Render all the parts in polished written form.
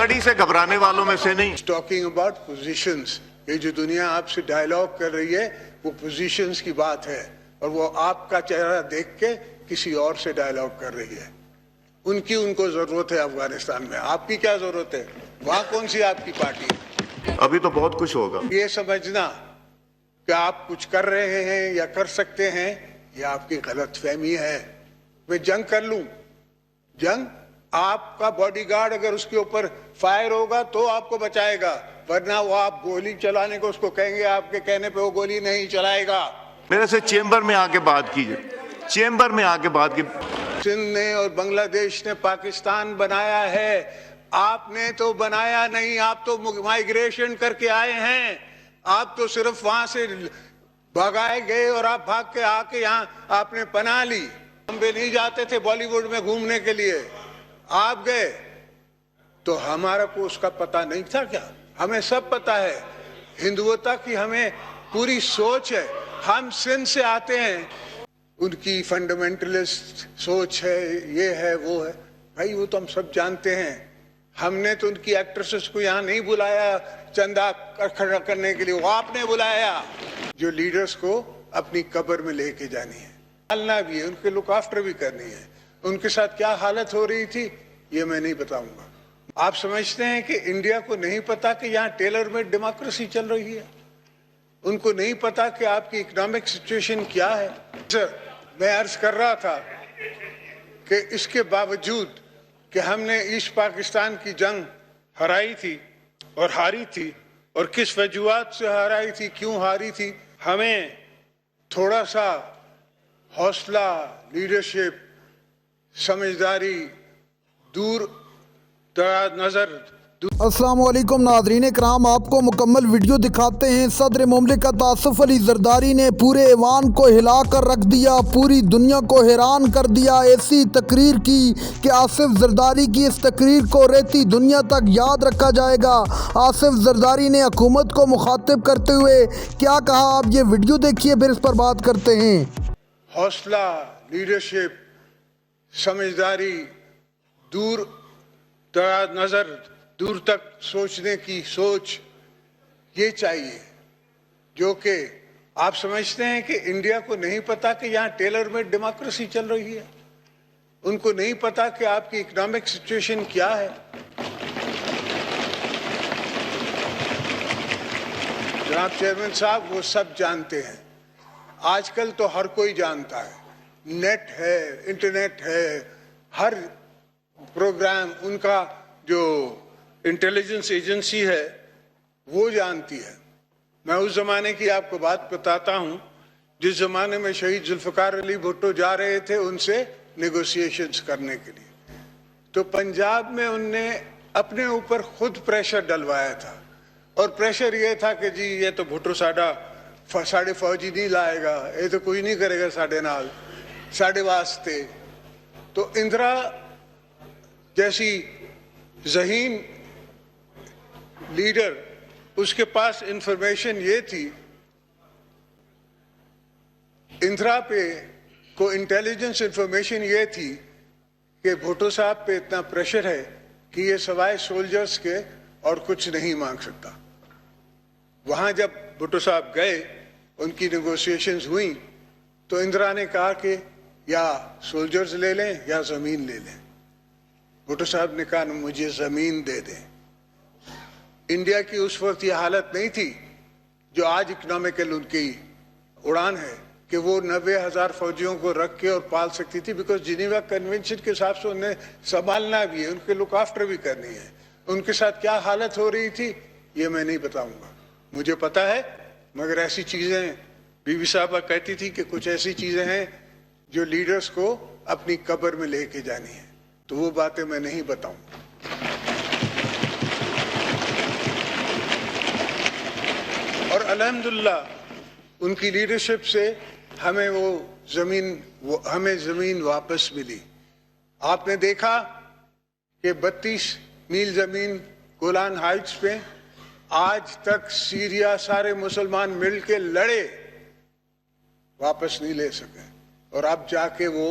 कड़ी से घबराने वालों में से नहीं। टॉकिंग अबाउट पोजीशंस, ये जो दुनिया आपसे डायलॉग कर रही है वो पोजीशंस की बात है, और वो आपका चेहरा देख के किसी और से डायलॉग कर रही है। उनको जरूरत है अफगानिस्तान में, आपकी क्या जरूरत है? वहां कौन सी आपकी पार्टी है? अभी तो बहुत कुछ होगा। ये समझना कि आप कुछ कर रहे हैं या कर सकते हैं, ये आपकी गलतफहमी है। मैं जंग कर लूं, जंग आपका बॉडीगार्ड अगर उसके ऊपर फायर होगा तो आपको बचाएगा, वरना वो आप गोली चलाने को उसको कहेंगे, आपके कहने पे वो गोली नहीं चलाएगा। मेरे से चेंबर में आके बात कीजिए, चेंबर में आके बात की। सिंध ने और बांग्लादेश ने पाकिस्तान बनाया है, आपने तो बनाया नहीं। आप तो माइग्रेशन करके आए हैं, आप तो सिर्फ वहां से भगाए गए और आप भाग के आके यहाँ आपने पनाह ली। हम भी नहीं जाते थे बॉलीवुड में घूमने के लिए, आप गए। तो हमारा को उसका पता नहीं था क्या? हमें सब पता है। हिंदुत्व की हमें पूरी सोच है। हम सिंध से आते हैं, उनकी फंडामेंटलिस्ट सोच है, ये है वो है, भाई वो तो हम सब जानते हैं। हमने तो उनकी एक्ट्रेसेस को यहाँ नहीं बुलाया चंदा खड़ा करने के लिए, वो आपने बुलाया। जो लीडर्स को अपनी कब्र में लेके जानी है, पालना भी है, उनके लुक आफ्टर भी करनी है। उनके साथ क्या हालत हो रही थी ये मैं नहीं बताऊंगा। आप समझते हैं कि इंडिया को नहीं पता कि यहाँ टेलर मेड डेमोक्रेसी चल रही है? उनको नहीं पता कि आपकी इकोनॉमिक सिचुएशन क्या है? सर, मैं अर्ज कर रहा था कि इसके बावजूद कि हमने ईस्ट पाकिस्तान की जंग हराई थी और हारी थी, और किस वजूहात से हराई थी, क्यों हारी थी, हमें थोड़ा सा हौसला, लीडरशिप, समझदारी, दूर दराज नजर। अस्सलाम वालेकुम नाज़रीन कराम, आपको मुकम्मल वीडियो दिखाते हैं। सदर मुमलिकत आसिफ अली जरदारी ने पूरे ऐवान को हिला कर रख दिया, पूरी दुनिया को हैरान कर दिया। ऐसी तकरीर की कि आसिफ जरदारी की इस तकरीर को रहती दुनिया तक याद रखा जाएगा। आसिफ जरदारी ने हुकूमत को मुखातिब करते हुए क्या कहा, आप ये वीडियो देखिए, फिर इस पर बात करते हैं। हौसला, लीडरशिप, समझदारी, दूर दराज नजर, दूर तक सोचने की सोच, ये चाहिए। जो कि आप समझते हैं कि इंडिया को नहीं पता कि यहाँ टेलर मेड डेमोक्रेसी चल रही है, उनको नहीं पता कि आपकी इकोनॉमिक सिचुएशन क्या है। जनाब चेयरमैन साहब, वो सब जानते हैं। आजकल तो हर कोई जानता है, नेट है, इंटरनेट है, हर प्रोग्राम उनका जो इंटेलिजेंस एजेंसी है वो जानती है। मैं उस जमाने की आपको बात बताता हूं, जिस जमाने में शहीद जुल्फकार अली भुट्टो जा रहे थे उनसे नेगोशिएशंस करने के लिए, तो पंजाब में उनने अपने ऊपर खुद प्रेशर डलवाया था, और प्रेशर ये था कि जी ये तो भुट्टो साढ़े फौजी नहीं लाएगा, ये तो कोई नहीं करेगा साढ़े नाल, साढ़े वास्ते। तो इंदिरा जैसी ज़हीन लीडर, उसके पास इंफॉर्मेशन ये थी, इंदिरा पे को इंटेलिजेंस इंफॉर्मेशन ये थी कि भुट्टो साहब पे इतना प्रेशर है कि ये सवाए सोल्जर्स के और कुछ नहीं मांग सकता। वहां जब भुट्टो साहब गए, उनकी नेगोशिएशंस हुई, तो इंदिरा ने कहा कि या सोल्जर्स ले लें या जमीन ले लें। भुट्टो साहब ने कहा मुझे जमीन दे दें। इंडिया की उस वक्त ये हालत नहीं थी जो आज इकोनॉमिकल उनकी उड़ान है कि वो 90,000 फौजियों को रख के और पाल सकती थी, बिकॉज जिनेवा कन्वेंशन के हिसाब से उन्हें संभालना भी है, उनके लुक आफ्टर भी करनी है। उनके साथ क्या हालत हो रही थी ये मैं नहीं बताऊंगा, मुझे पता है, मगर ऐसी चीजें बीबी साहबा कहती थी कि कुछ ऐसी चीजें हैं जो लीडर्स को अपनी कब्र में लेके जानी है, तो वो बातें मैं नहीं बताऊंगा। और अल्हम्दुलिल्लाह उनकी लीडरशिप से हमें हमें जमीन वापस मिली। आपने देखा कि 32 मील जमीन गोलान हाइट्स पे आज तक सीरिया सारे मुसलमान मिलके लड़े, वापस नहीं ले सके, और अब जाके वो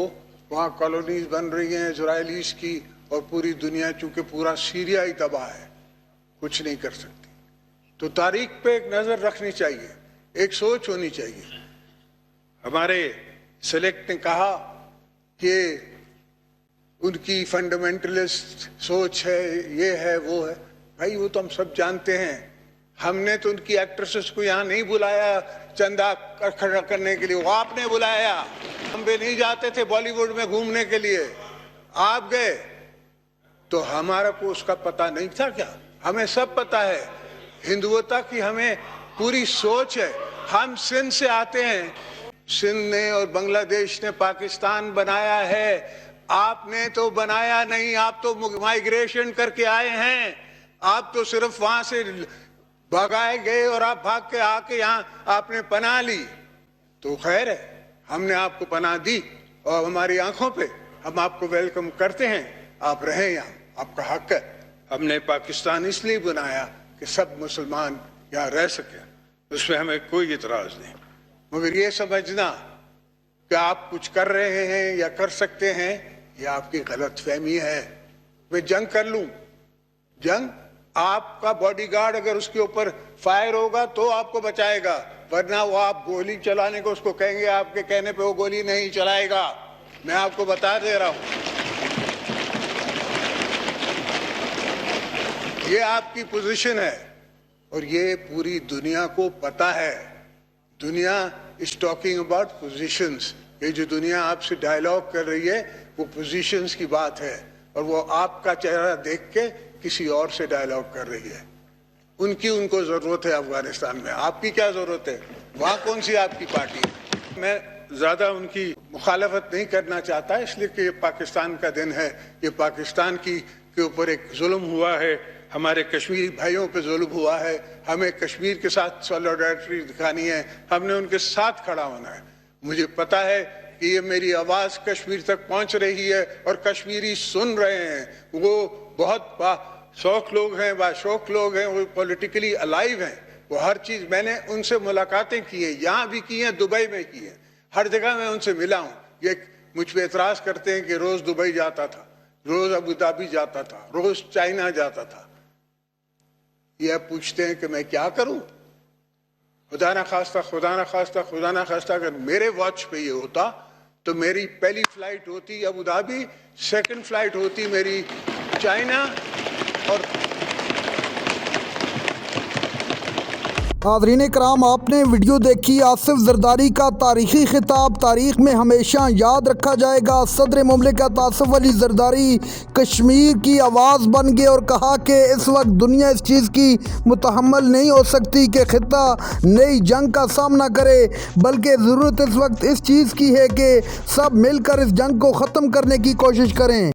वहाँ कॉलोनीज बन रही हैं इजरायलीज की, और पूरी दुनिया, चूंकि पूरा सीरिया ही तबाह है, कुछ नहीं कर सकती। तो तारीख पे एक नजर रखनी चाहिए, एक सोच होनी चाहिए। हमारे सेलेक्ट ने कहा कि उनकी फंडामेंटलिस्ट सोच है, ये है वो है। भाई वो तो हम सब जानते हैं। हमने तो उनकी एक्ट्रेसेस को यहाँ नहीं बुलाया चंदा खड़ा करने के लिए, वो आपने बुलाया। हम भी नहीं जाते थे बॉलीवुड में घूमने के लिए, आप गए। तो हमारा को उसका पता नहीं था क्या? हमें सब पता है। हिंदुत्व की हमें पूरी सोच है। हम सिंध से आते हैं। सिंध ने और बांग्लादेश ने पाकिस्तान बनाया है, आपने तो बनाया नहीं। आप तो माइग्रेशन करके आए हैं। आप तो सिर्फ वहां से भगाए गए और आप भाग के आके यहाँ आपने पनाह ली। तो खैर है, हमने आपको पनाह दी और हमारी आंखों पे हम आपको वेलकम करते हैं। आप रहें यहाँ, आपका हक है। हमने पाकिस्तान इसलिए बनाया कि सब मुसलमान यहाँ रह सके, उसमें हमें कोई इतराज नहीं। मगर ये समझना कि आप कुछ कर रहे हैं या कर सकते हैं, ये आपकी गलतफहमी है। मैं जंग कर लूं, जंग आपका बॉडीगार्ड अगर उसके ऊपर फायर होगा तो आपको बचाएगा, वरना वो आप गोली चलाने को उसको कहेंगे, आपके कहने पे वो गोली नहीं चलाएगा। मैं आपको बता दे रहा हूं, ये आपकी पोजीशन है और ये पूरी दुनिया को पता है। दुनिया इज टॉकिंग अबाउट पोजीशंस। ये जो दुनिया आपसे डायलॉग कर रही है वो पोजीशंस की बात है, और वो आपका चेहरा देख के किसी और से डायलॉग कर रही है। उनको जरूरत है अफगानिस्तान में, आपकी क्या जरूरत है? वहां कौन सी आपकी पार्टी है? मैं ज्यादा उनकी मुखालफत नहीं करना चाहता, इसलिए कि ये पाकिस्तान का दिन है। ये पाकिस्तान के ऊपर एक जुल्म हुआ है, हमारे कश्मीरी भाइयों पे जुल्म हुआ है। हमें कश्मीर के साथ सॉलिडारिटी दिखानी है, हमने उनके साथ खड़ा होना है। मुझे पता है कि ये मेरी आवाज कश्मीर तक पहुंच रही है और कश्मीरी सुन रहे हैं। वो बहुत शौक लोग हैं, बाशौक लोग हैं, वो पॉलिटिकली अलाइव हैं। वो हर चीज, मैंने उनसे मुलाकातें की हैं, यहाँ भी की हैं, दुबई में की हैं, हर जगह मैं उनसे मिला हूँ। ये मुझ पे एतराज करते हैं कि रोज दुबई जाता था, रोज अबू धाबी जाता था, रोज चाइना जाता था। ये पूछते हैं कि मैं क्या करूं? खुदा ना खास्ता अगर मेरे वॉच पे ये होता तो मेरी पहली फ्लाइट होती अबू धाबी, सेकंड फ्लाइट होती मेरी चाइना। और नाज़रीन कराम, आपने वीडियो देखी आसिफ जरदारी का तारीखी खिताब तारीख में हमेशा याद रखा जाएगा। सदर मुमलिकत आसिफ अली जरदारी कश्मीर की आवाज़ बन गए और कहा कि इस वक्त दुनिया इस चीज़ की मुतहम्मल नहीं हो सकती कि खिता नई जंग का सामना करे, बल्कि ज़रूरत इस वक्त इस चीज़ की है कि सब मिलकर इस जंग को ख़त्म करने की कोशिश करें।